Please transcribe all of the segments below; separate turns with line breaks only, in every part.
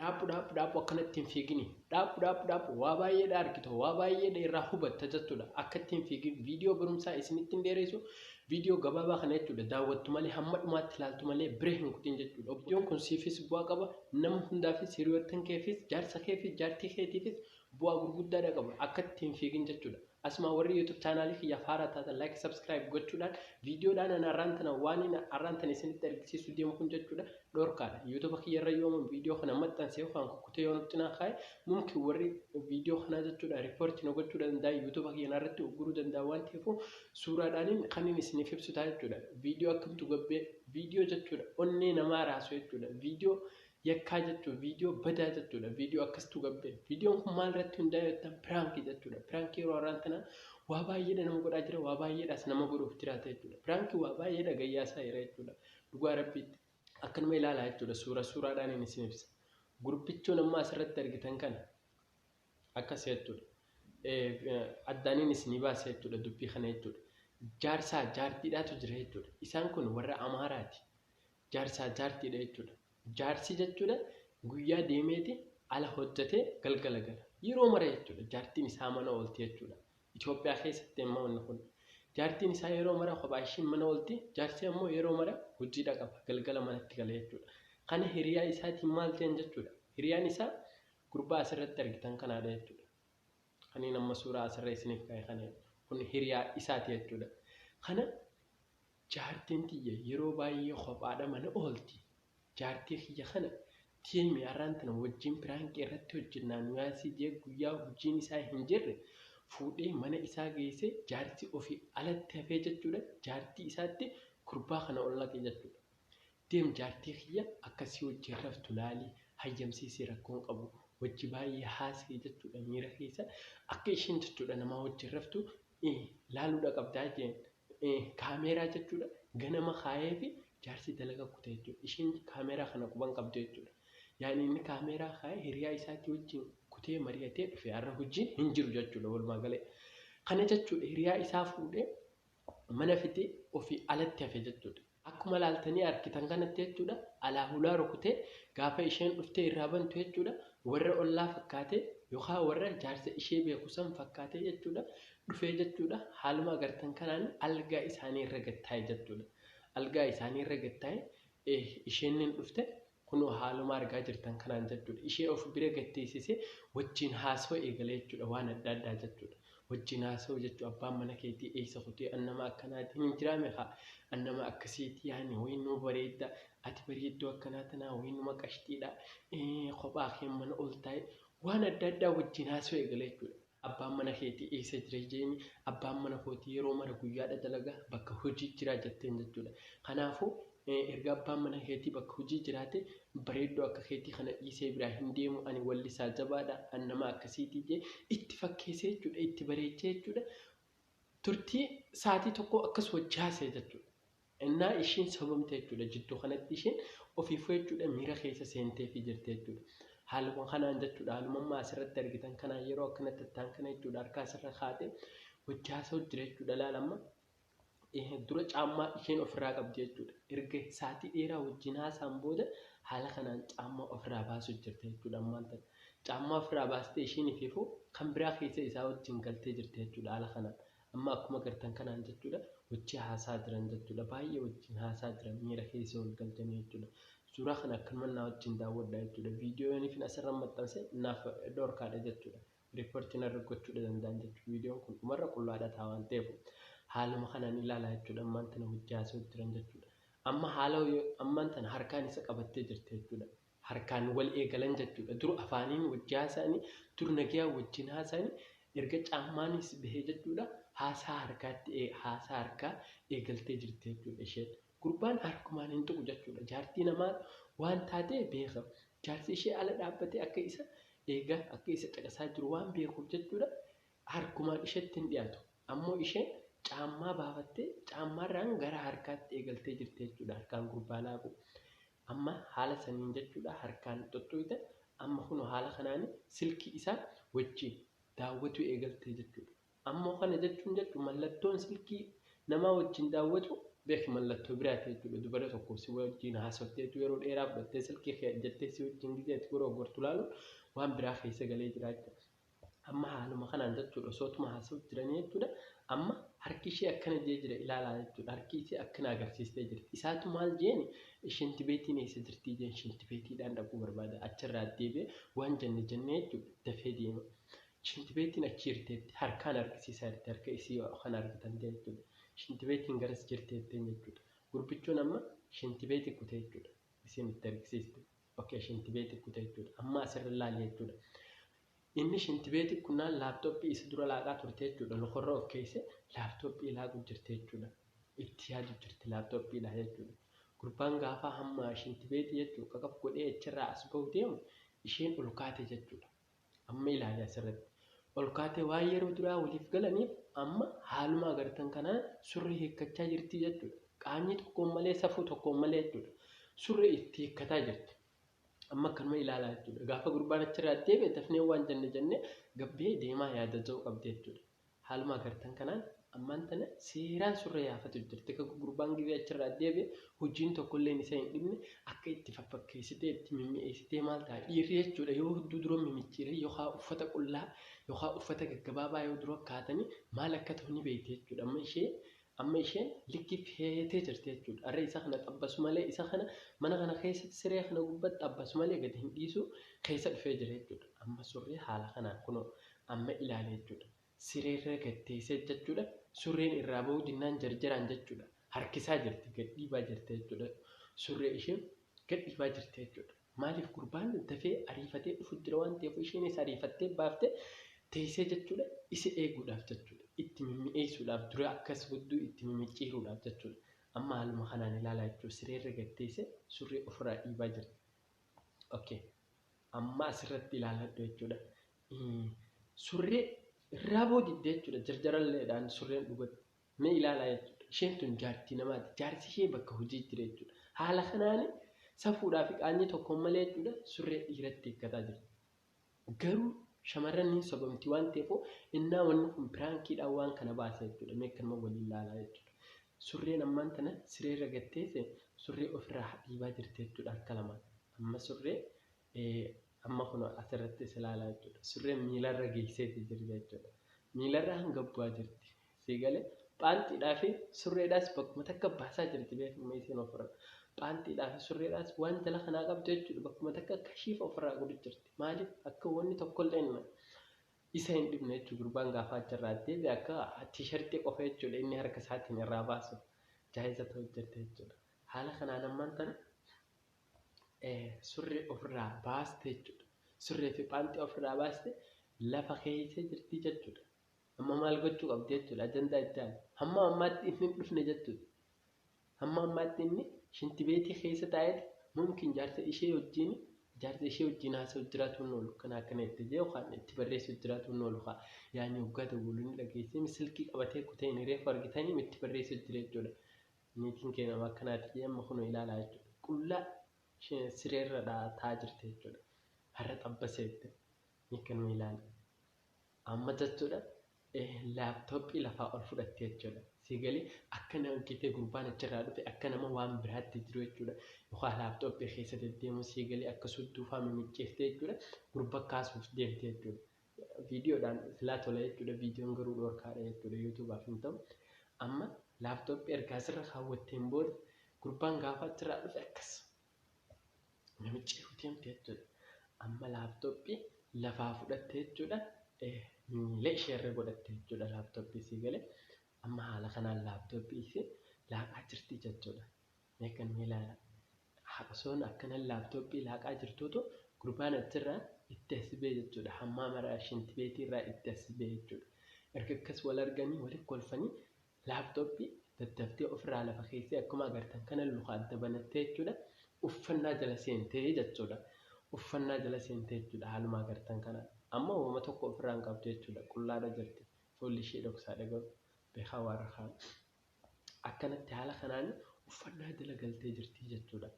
dhaabu akkanatti hin fiigini dhaabu waa baay'eedha argitu waa baay'eedha irraa hubatta jechuudha akkatti hin fiigin viidiyoo barumsaa isinitti hin dheeressu viidiyoo gabaabaa kana jechuudha daawwattu malee hamma dhumaatti ilaaltu malee biree hin kutin jechuudha viidiyoon kun siifis bu'aa qaba nama hundaafis hiriyoottan keefis jaarsa keefis jaartii keetiifis bu'aa gurguddaadha qaba akkatti hin fiigin jechuudha asuma warri YouTube channel kiyya faara taatan like subscribe gochuudhaan viidiyoodhaan ana arraantana waan arraantana isinitti argisiisu deemu kun jechuudha dhorkaadha YouTube kiyya irra yooma viidiyoo kana maxxansee waan kukkutee yoo nutti naa kaa'e mumkin warri viidiyoo kana jechuudha report na gochuu danda'a YouTube kiyya irratti gurguruu danda'a waan ta'eef suuraadhaan kan inni isiniif ibsu ta'a jechuudha viidiyoo akkamtu gabbee viidiyoo jechuudha onnee namaa raasu jechuudha viidiyoo yakkaa jechuudha viidiyoo badaa jechuudha viidiyoo akkasitu gabbee viidiyoon kun maal irratti hundaa'e jettan piraankii jechuudha piraankii yeroo arraantana waa baay'eedha nama godhaa jira waa baay'eedhaas nama godhuuf jiraata jechuudha piraankii waa baay'eedha gayyaasaa jira jechuudha dhugaa rabbiitti akkanuma ilaalaa jechuudha suuraadhaan inni isin ibsa gurbichoon amma asirratti argitan kana akkas jechuudha addaaniin isinii baasa jechuudha dubbii kana jechuudha jaarsaa jaartiidhaatu jira jechuudha isaan kun warra Amaaraati jaarsaa jaartiidha jechuudha jaarsi jechuudha guyyaa deemeeti ala hojjetee galgala gala yeroo mara jechuudha jaartiin isaa mana oolti jechuudha Itoophiyaa keessatti immoo wanni kun jaartiin isaa yeroo mara kophaa isheen mana oolti jaarsi immoo yeroo mara hojiidha qaba galgala manatti gala jechuudha kana hiriyaa isaatiin maal ta'an jechuudha hiriyaan isaa gurbaa asirratti argitan kanaadha jechuudha kaniin amma suuraa asirra isiniif kaa'e kana kun hiriyaa isaati jechuudha kana jaartiin tiyya yeroo baay'ee kophaadha mana oolti jaartii kiyya kana tiimi arraantana wajjin piraankii irratti hojjennaan yaasii jee guyyaa hojiin isaa hin jirre fuudhee mana isaa geesse jaartii ofii alatti hafee jechuudha jaartii isaatti gurbaa kana ollaqe jechuudha deem jaartii kiyya akkasii wajjin raftu laalii hayyamsiisee rakkoon qabu wajji baay'ee haasee jechuudha miira keessa akka isheen jechuudha namaa wajjin raftu laaluudha qabdaa jeen kaameeraa jechuudha ganama kaayee fi jaarsi dalaga kutee jechuudha isheen kaameeraa kana quban qabdu jechuudha yaani inni kaameeraa kaayee hiriyaa isaatii wajjin kutee mari'atee dhufe har'a hojii hin jiru jechuudha walumaa galee kana jechuudha hiriyaa isaa fuudhee mana fitee ofii alatti hafe jechuudha akkuma laaltanii argitan kanatti jechuudha alaa hulaa rukutee gaafa isheen dhuftee irraa bantu jechuudha warra ollaa fakkaatee yookaan warra jaarsa ishee beeku san fakkaatee jechuudha dhufee jechuudha haaluma agartan kanaan algaa isaanii irra gattaa'e jechuudha algaa isaanii irra gattaa'e isheen dhufte kunoo haaluma argaa jirtan kanaan jechuudha ishee of bira gatteessisee wajjin haasoo eegale jechuudha waan adda addaa jechuudha wajjin haasoo jechuudha abbaan mana keetii eessa kutee annama akkanaati hin jiraame haa annama akkasiiti yaani waynuu bareedda ati bareedduu akkanaa tanaa waynuma qashtiidha kophaa kee mana ol taa'e waan adda addaa wajjin haasoo eegale jechuudha abbaan mana keetii eessa jira jeeni abbaan mana kootii yeroo mara guyyaadha dalaga bakka hojii jira jetteen jechuudha kanaafuu erga abbaan mana keetii bakka hojii jiraate bareedduu akka keetii kana dhiisee biraa hin deemu ani wallisaa jabaadha annama akkasiitii jee itti fakkeessee jechuudha itti bareechee jechuudha turtii saatii tokko akkas wajjaasee jechuudha innaa isheen sabamte jechuudha jidduu kanatti isheen ofiifuu jechuudha miira keessa seentee fi jirte jechuudha haaluma kanaan jechuudha haaluma asirratti argitan kanaan yeroo akkanatti ta'an kana jechuudha harkaa asirra kaatee wajjaasoo jira jechuudha laalama dura caammaa isheen ofirraa qabdi jechuudha erga saatii dheeraa wajjin haasaan booda haala kanaan caammaa ofirraa baasuu jirte jechuudha ammaan ta'e caammaa ofirraa baastee isheen ifiifuu kan biraa keessa isaa wajjin galtee jirte jechuudha haala kanaan amma akkuma agartan kanaan jechuudha wajji haasaa jiran jechuudha baay'ee wajjin haasaa jiran miira keessa wal galtanii jechuudha suuraa kana akkanuma naa wajjin daawwadha jechuudha viidiyoon ifin asirra maxxanse naaf dhorkaadha jechuudha riiportiin irra gochuudha danda'an jechuudha viidiyoon kun dhumarra qullaadha ta'a waan ta'eef haaluma kanaan ilaalaa jechuudha ammaan tana wajji haasoo jiran jechuudha amma haala ammaan tana harkaan isa qabattee jirte jechuudha harkaan wal eegalan jechuudha dur afaaniin wajji haasa'anii dur nagiyaa wajjin haasa'anii erga caammaanis bahee jechuudha haasaa harkaa eegaltee jirte jechuudha isheen gurbaan harkumaan hin tuqu jechuudha jaartii namaa waan taatee beeka jaarsi ishee ala dhaabbatee akka isa eega akka isa caqasaa jiru waan beekuuf jechuudha harkumaan isheetti hin dhiyaatu ammoo isheen caammaa baafattee caammaarraan gara harkaatti eegaltee jirte jechuudha harkaan gurbaa laaqu amma haala saniin jechuudha harkaan xoxxooyte amma kun haala kanaan silkii isaa wajjin daawwatu eegaltee jechuudha ammoo kana jechuun mallattoon silkii namaa wajjin daawwatu beek mallattoo biraati jechuudha. Dubara tokko si wajjin haasofteetu yeroo dheeraa fudhattee silkii jettee si wajjin gizeetti gorogortu laalu waan biraa keessa galee jira jechuudha. Amma haaluma kanaan jechuudha sootuma haasawuuf jiranii jechuudha. Amma harki ishee akkana jee jira ilaalaa jechuudha. Harki ishee akkana agarsiistee jirti. Isaatu maal jeeni shinti beetiin eessa jirtii jeen shinti beetiidhaan dhaquu barbaada. Achirraa deebi'ee waan jenne jechuudha dafee deema. Shinti beetiin achi jirteetti harkaan harkisiisaa jirti. Harka isii kan argitan jechuudha. Shinti beetiin garas jirteetti jechuudha. Gurbichuun amma shinti beetii kutee jechuudha. Isin itti argisiiste. Okkee shinti beetii kutee jechuudha. Amma asirra ilaali jechuudha. Inni shinti beetii kunnaan laaptooppii isa dura laaqaa turte jechuudha. Lokorra of keesse laaptooppii laaquu jirte jechuudha. Itti yaadu jirti laaptooppiidha jechuudha. Gurbaan gaafa hamma shinti beetii jechuudha. Qaqaf godhee achirraa as bahu deemu isheen ol kaate jechuudha. Amma ilaali asirratti. Ol kaatee waan yeroo duraa waliif galaniif amma haaluma agartan kanaan surree hiikkachaa jirti jechuudha. Qaamni tokkoon malee safuu tokkoon malee jechuudha. Surree itti hiikkataa jirti. Amma kanuma ilaalaa jechuudha. Gaafa gurbaan achirraa deebi'e dafnee waan jenne gabbee deemaa yaada ta'uu qabdi jechuudha. Haaluma agartan kanaan ammaan tana seeraan surree yaafatu jirti. Akka gurbaan gibee achirraa deebi'e hojiin tokkollee isa hin dhibne akka itti faffakkeessitee itti mimmi'eessitee maal ta'a dhiirri jechuudha. Yoo hudduu dura mimicciiree yookaan uffata qullaa yookaan uffata gaggabaabaa yoo dura kaatanii maal akka ta'u ni beekte jechuudha. Amma isheen likki feetee jirti jechuudha. Harree isa kana xabbasu malee isa kana mana kana keessatti siree kana gubbatti xabbasu malee gadi hin dhiisu keessa dhufee jira jechuudha. Amma surree haala kanaan kunoo amma ilaale jechuudha. Sireerra gatteessee jechuudha. Surreen irraa bahuu dinnaan jarjaraan jechuudha. Harkisaa jirti gadhiibaa jirti jechuudha. Surree isheen gadhiibaa jirti jechuudha. Maaliif gurbaan dafee ariifatee dhufu jira waan ta'eef isheenis ariifattee baaftee teessee jechuudha. Isa eeguudhaaf jechuudha. Itti mimmi'eessuudhaaf dura akkas hudduu itti mimicciiruudhaaf jechuudha. Amma haaluma kanaan ilaalaa jechuudha. Sireerra gatteessee surree ofirraa dhiibaa jirti. Okay. Amma asirratti ilaaladhu jechuudha. Surree irraa boodiddee jechuudha. Jarjaralleedhaan surreen dhugatti. Mee ilaalaa jechuudha. Isheen tun jaartii namaati. Jaarsi ishee bakka hojii jira jechuudha. Haala kanaan safuudhaa fi qaanii tokkoon malee jechuudha. Surree dhiiratti hiikkataa jirti. Garuu shamarran ni sobamti waan ta'eef innaa wanni kun piraankiidhaan waan kana baasa jechuudha. Mee kanuma waliin ilaalaa jechuudha. Surreen ammaan tana sireerra gatteesse surree ofirraa dhiibaa jirti jechuudha harka lamaan. Amma surree amma kun asirratti ilaalaa jechuudha. Surreen miilarra geesseeti jirti jechuudha. Miilarra hanga bu'aa jirti. Siigalee paantiidhaa fi surreedhaas bakkuma takka baasaa jirti beekuma isheen ofirra. Paantiidhaa fi surreedhaas waan jala kanaa qabdu jechuudha. Bakkuma takka kashiifa ofirraa godhu jirti. Maaliif akka wanni tokkollee isa hin dhibne jechuudha. Gurbaan gaafa achirraa deebi'e akka tiishartii qofa jechuudha. Inni harka isaatiin irraa baasu jaayiza ta'u jirti jechuudha. Haala kanaan ammaan tana surree ofirraa baaste jechuudha. Surree fi paantii ofirraa baaste lafa keessa jirti jechuudha. Amma maal gochuu qabdi jechuudha. Ajandaa itti aanu. Hamma ammaatti inni hin dhufne jechuudha. Hamma ammaatti inni shinti beetii keessa taa'eeti mumkin jaarsa ishee wajjin haasa'u jiraatu hin oolu. Kan akkana itti jee yookaan itti barreessu jiraatu hin oolu. Yaani waggaa dawwaluu ni dhageessee silkii qabatee kutee hin reefu argitanii itti barreessu jira jechuudha. Niitiin keenyama akkanaati jee amma kun ilaalaa jechuudha. Qullaa sireerra taa'aa jirti jechuudha. Har'a xabbaseetti ni kan ilaala. Amma jechuudha. Laaptooppii lafaa ol fudhattee jechuudha. Siigalee akka nama gitee gurbaan achirraa dhufe akka nama waan biraatti jiru jechuudha. Yookaan laaptooppii keessa deddeemu siigalee akka sudduufaa mimicceeftee jechuudha. Gurba kaasuuf deemtee jechuudha. Viidiyoodhaan filaa tola jechuudha. Viidiyoon garuu dhoorkaadha jechuudha. Yuutuubaaf hin ta'u. Amma laaptooppii ergaa asirra kaawwatteen booda gurbaan gaafa achirraa dhufe akkas mimicceefuu deemtee jechuudha. Amma laaptooppii lafaa fudhattee jechuudha. Miilee isheerra godhattee jechuudha laaptooppii siigalee. Amma haala kanaan laaptooppii ishee laaqaa jirti jechuudha. Meeqan miilaala. Osoon akkana laaptooppii laaqaa jirtuutu gurbaan achirraa itti asibee jechuudha. Hammaa maraa shinti beetiirraa itti asibee jechuudha. Erga akkas wal arganii waliin kolfanii laaptooppii daddaftee ofirraa lafa keessee akkuma agartan kana luka adda banattee jechuudha. Uffannaa jala seentee jechuudha. Uffannaa jala seentee jechuudha haaluma agartan kana. Amma uumama tokko ofirraa hin qabdu jechuudha. Qullaadha jirti. Fuulli ishee dhoksaadha garuu beekaa warra kaan. Akkanatti haala kanaan uffannaa jala galtee jirti jechuudha.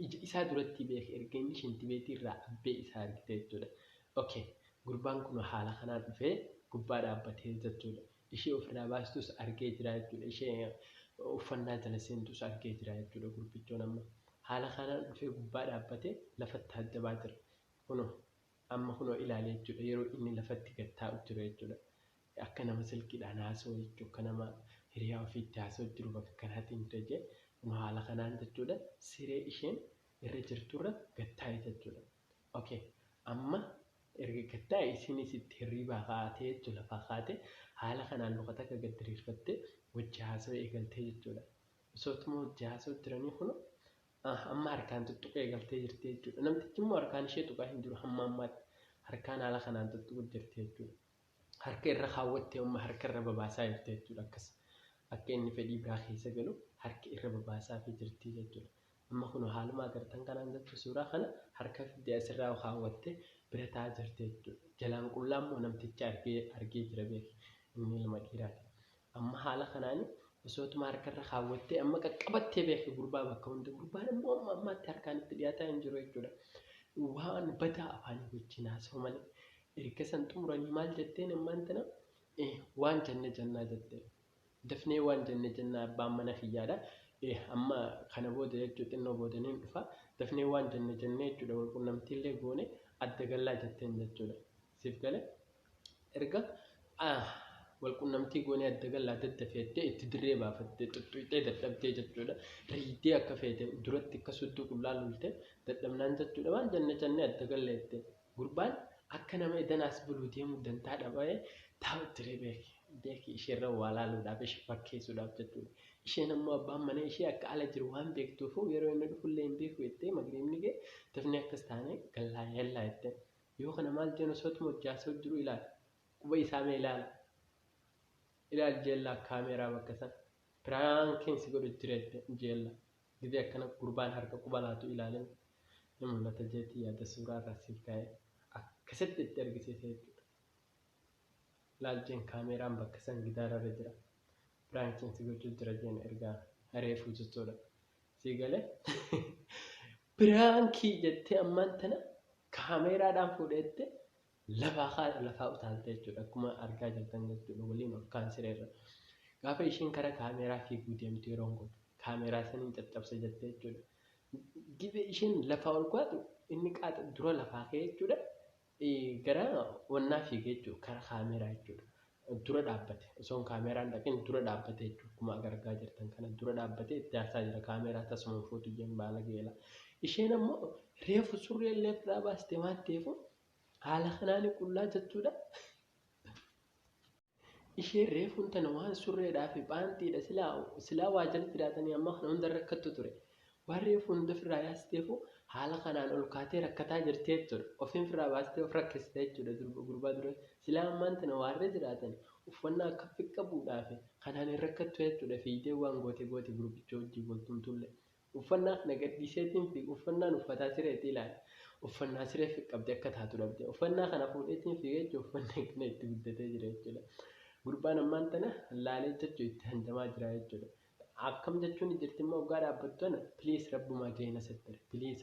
Ija isaa duratti beekee erga inni shinti beetiirraa abbee isaa argite jechuudha. Okay. Gurbaan kun haala kanaan dhufee gubbaa dhaabbatee jechuudha. Ishee ofirraa baastus argee jira jechuudha. Ishee uffannaa jala seentus argee jira jechuudha gurbichoon amma. Haala kanaan dhufee gubbaa dhaabbatee lafatti haddabaa jira. Kunoo amma kunoo ilaalee jechuudha yeroo inni lafatti gad taa'u jiru jechuudha. Akka nama silkiidhaan haasa'u jechuudha. Akka nama hiriyaa ofiitti haasa'u jiru bakka kanaatiin jira. Kunoo haala kanaan jechuudha siree isheen irra jirturra gad taa'e jechuudha. Okay. Amma erga gad taa'e isinis itti hirribaa kaa'atee jechuudha lafaa kaa'atee haala kanaan luka takka gad diriirfattee wajji haasa'uu eegaltee jechuudha. Osootuma wajji haasa'u jiranii kun amma harkaan tuttuquu eegaltee jirti jechuudha. Namtichi immoo harkaan ishee tuqaa hin jiru hamma ammaatti harkaan haala kanaan tuttuquu jirti jechuudha. Harka irra kaawwattee amma harka irra babaasaa jirti jechuudha akkas. Akka inni fedhii biraa keessa galu harki irra babaasaa fi jirti jechuudha. Amma kun haaluma agartan kanaan jechuudha suuraa kana harka fiddee asirraa kaawwattee bira taa'aa jirti jechuudha. Jalaan qullaa immoo namticha argee jira beeki inni ilma dhiiraati. Amma haala kanaan osootuma harka irra kaawwattee amma qaqqabattee beeki gurbaa bakka hunda gurbaan immoo amma ammaatti harkaan itti dhiyaataa hin jiru jechuudha. Waan badaa afaanii wajjin haasa'u malee erga san xumuranii maal jetteen ammaan tana waan jannaa jettee dafnee waan jannaa abbaan mana kiyyaadha. Amma kana booda jechuudha xinnoo boodaniin dhufa dafnee waan jannee jechuudha wal qunnamtiillee goone adda gallaa jetteen jechuudha. Siif gale erga wal qunnamtii goone adda gallaa daddafeettee itti dirree baafattee xuxxuqxee dadhabdee jechuudha. Riiddee akka feete duratti akka suddu qullaa lulte dadhabnaan jechuudha waan jannee adda galleette gurbaan akka nama edanaas buluu deemu dantaa dhabee taa'u dirree beeki isheerra waa laaluudhaaf ishee fakkeessuudhaaf jechuudha. Isheen ammoo abbaan mana ishee akka ala jiru waan beektuuf yeroo inni dhufullee hin beeku jettee magriibni gee dafnee akkas taane gallaa yellaa jettee yoo kana maal jennu osootuma hojjaasoo jiru ilaala quba isaa mee ilaal jeellaa kaameeraa bakka san piraankiin si godhu jireette jeella gidee akkana gurbaan harka quba laatu ilaalee ni mul'ata jeetii yaada suuraa irraa siif kaa'ee akkasitti itti argisiise jechuudha. Ilaalcheen kaameeraan bakka san gidaararra jira. Piraankiin si gochuu jira jeen ergaa hareefuu jechuudha. Si galee piraankii jettee ammaan tana kaameeraadhaan fuudheette lafaa utaalte jechuudha. Akkuma argaa jirtan jechuudha waliin akkaan sireerra. Gaafa isheen kara kaameeraa fiiguu deemtu yeroo kun kaameeraa saniin caccabse jettee jechuudha. Gibee isheen lafaa ol kaatu inni qaata dura lafaa ka'e jechuudha. Gara wannaa fiigee jechuudha kara kaameeraa jechuudha. Dura dhaabbate osoon kaameeraan dhaqeen dura dhaabbate jechuudha. Akkuma agargaa jirtan kana dura dhaabbate itti aarsaa jira kaameeraa tasuma fuutu jeen baala geela. Isheen ammoo reefu surree illee irraa baastee waan ta'eef haala kanaan qullaa jechuudha. Isheen reefuun tana waan surreedhaa fi baantiidha silaa waa jalatti hidhatanii amma kana hunda rakkattu ture. Waan reefuun hunda ofirraa yaasteefu haala kanaan ol kaatee rakkataa jirti jechuudha. Ofiin ofirraa baastee of rakkiste jechuudha gurbaa dura. Silaa ammaan tana waarree jiraatan uffannaa akka fiqqabuudhaaf kanaan hin rakkattu jechuudha. Fiidee waan goote gurbicha wajjin waltumtullee. Uffannaa kana gadhiiseetiin fi uffannaan uffataa sireetti ilaala. Uffannaa siree fiqqabdee akka taatu dhabde. Uffannaa kana fuudheetiin fiigee jechuudha uffannaa kana itti guddatee jira jechuudha. Gurbaan ammaan tana laalee jechuudha itti hanjamaa jira jechuudha. Akkam jechuun jirti immoo waggaa dhaabbattoon piliis rabbumaa jee na settare piliis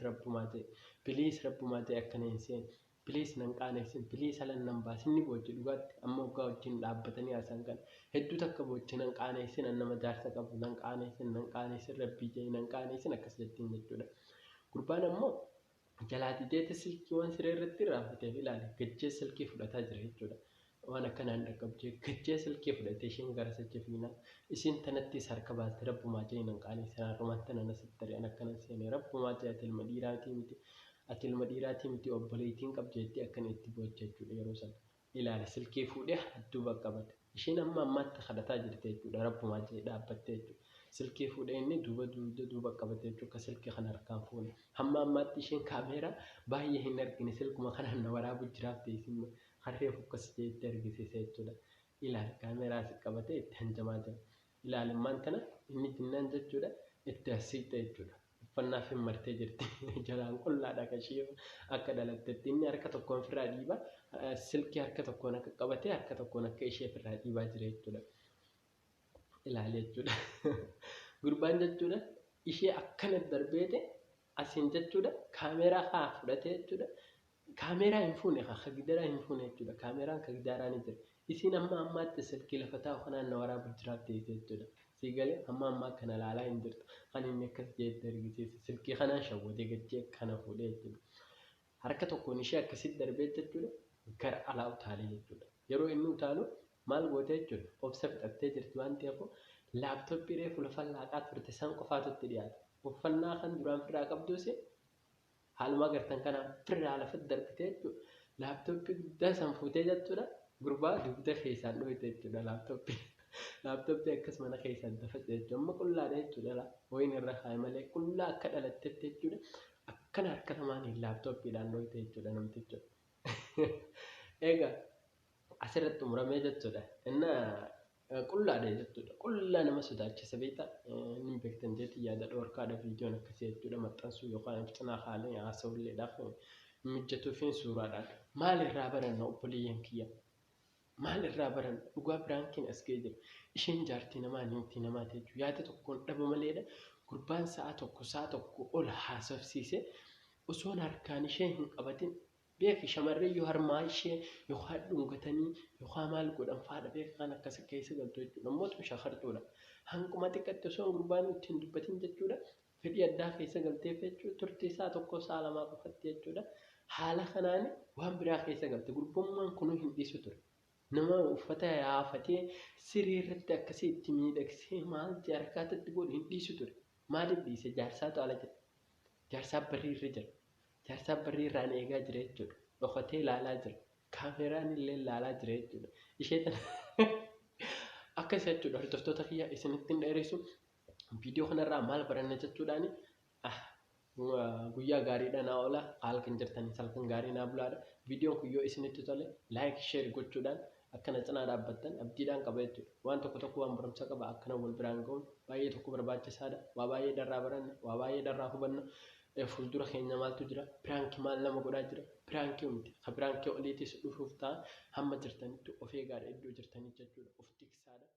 rabbumaa jee akkana hin seene piliis nan qaaneessin piliis halan nan baasinni boochi dhugaatti amma waggaa wajjin dhaabbatanii haasan kana hedduu takka boochi nan qaaneessin nama jaarsa qabu nan qaaneessin rabbii jee nan qaaneessin akkas jettiin jechuudha. Gurbaan ammoo jalaati deete silkii waan siree irratti raafateef ilaale gajjee silkii fudhataa jira jechuudha. Waan akkanaan dhaqqabdee gajjee silkii fudhatee isheen gara sajjafiinaa isin tanattis harka baaste rabbumaa jee nan qaaneessin har'umatti nan asittare an akkanan seene rabbumaa jee ati ilma dhiiraatii miti obboleettiin qabjeetti akkan itti boocha jechuudha yeroo sana ilaale silkii fuudhee duuba qabate isheen amma ammaatti kadhataa jirti jechuudha rabbumaa jee dhaabbatte jechuudha. Silkii fuudhee inni duuba qabate jechuudha silkii kana harkaan fuune hamma ammaatti isheen kaameeraa baay'ee hin argine silkuma kanaan na waraabuu jiraaf teessin harree fukkas jeetti argisiise jechuudha. Ilaale kaameeraa si qabatee itti hanjamaa jira. Ilaale maan tana inni jinnaan jechuudha itti asiiqxe jechuudha. Uffannaa fi martee jirti jalaan qullaadha kashii akka dhalattetti inni harka tokkoon ofirraa dhiibaa silkii harka tokkoon akka qabatee harka tokkoon akka ishee ofirraa dhiibaa jira jechuudha. Ilaale jechuudha. Gurbaan jechuudha ishee akkana darbeete asiin jechuudha kaameeraa haa fudhatee jechuudha. Kaameeraa hin fuune haa gidaraa hin fuune jechuudha. Kaameeraan ka gidaraa ni jira. Isiin amma ammaatti silkii lafa taa'u kanaan na waraabu jiraaf ta'e jechuudha. Siigalee amma kana laalaa hin jirtu. Kan inni akkas jeetti argisiisa. Silkii kanaan shawwatee gachee kana fuudhee jechuudha. Harka tokkoon ishee akkasitti darbee jechuudha. Gara alaa utaalee jechuudha. Yeroo inni utaalu maal goote jechuudha. Obsa fixattee jirti waan ta'eef laaptooppii reefu lafa laaqaa turte san qofaatutti dhiyaata. Uffannaa kan duraan firraa qabdus haaluma agartan kanaan firraa lafatti darbitee jechuudha. Laaptooppii guddaa san fuutee jechuudha. Gurbaa dugda keessaan dhohite jechuudha laaptooppii. Laaptooppii akkas mana keessaan tafate jechuudha. Amma qullaadha jechuudha. Wayin irra kaa'e malee qullaa akka dhalattetti jechuudha. Akkana harka namaan laaptooppiidhaan dhohite jechuudha namticha. Egaa asirratti muramee jechuudha. Inna qullaadha jechuudha. Qullaa nama sodaachisa beektaa. Inni beektan jeetii yaada dhoorkaadha viidiyoon akkasii jechuudha. Maxxansuu yookaan cinaa haalee haasa'ulleedhaaf mijjatuuf hin suuraadhaan. Maalirraa baranna obboleeyyan kiyya? Maalirraa baranna? Dhugaa biraankiin as ga'ee jira. Isheen jaartii namaa niitii namaa jechuudha. Yaada tokkoon dhaba maleedha. Gurbaan sa'a tokko ol haasofsiise osoo harkaan ishee hin qabatin beeki shamarree yoo harmaa ishee yookaan dhungatanii yookaan maal godhan faadha beeka kan akkas keessa galtu jechuudha. Mootummaa shakartuudha. Hanquma xiqqaatti osoo gurbaan ittiin dubbatin jechuudha. Fedhii addaa keessa galtee jechuudha. Turtii isaa tokko isaa lamaa qofatti jechuudha. Haala kanaan waan biraa keessa galte gurbummaan kunuu hin dhiisu ture. Nama uffata yaafatee siree irratti akkasii itti miidhagsee maal harkaatti godhu hin dhiisu ture. Maaliif dhiise? Jaarsaatu ala jira. Jaarsaa barrii irra jira. Jaarsaa barrii irraan eegaa jira jechuudha. Dhokatee ilaalaa jira. Kaameraan illee ilaalaa jira jechuudha. Ishee tana akkas jechuudha. Hordoftoota kiyyaa isinitti hin dheeressu. Viidiyoo kanarraa maal baranna jechuudhaani guyyaa gaariidha naa oola. Haala kan jirtanii salkan gaarii naa bulaadha. Viidiyoon kun yoo isinitti tole laayik sheer gochuudhaan akkana cinaa dhaabbattan abdiidhaan qaba jechuudha. Waan tokko waan barumsa qaba akkana wal biraan ga'uun baay'ee tokko barbaachisaadha. Waa baay'ee darraa baranna, waa baay'ee darraa hubanna. Fuuldura keenya maaltu jira? Piraankii maal nama godhaa jira? Piraankii miti. Ka piraankii oliitis dhufuuf ta'a hamma jirtanitti of eegaadha iddoo jirtanii jechuudha. Of tiksaadha.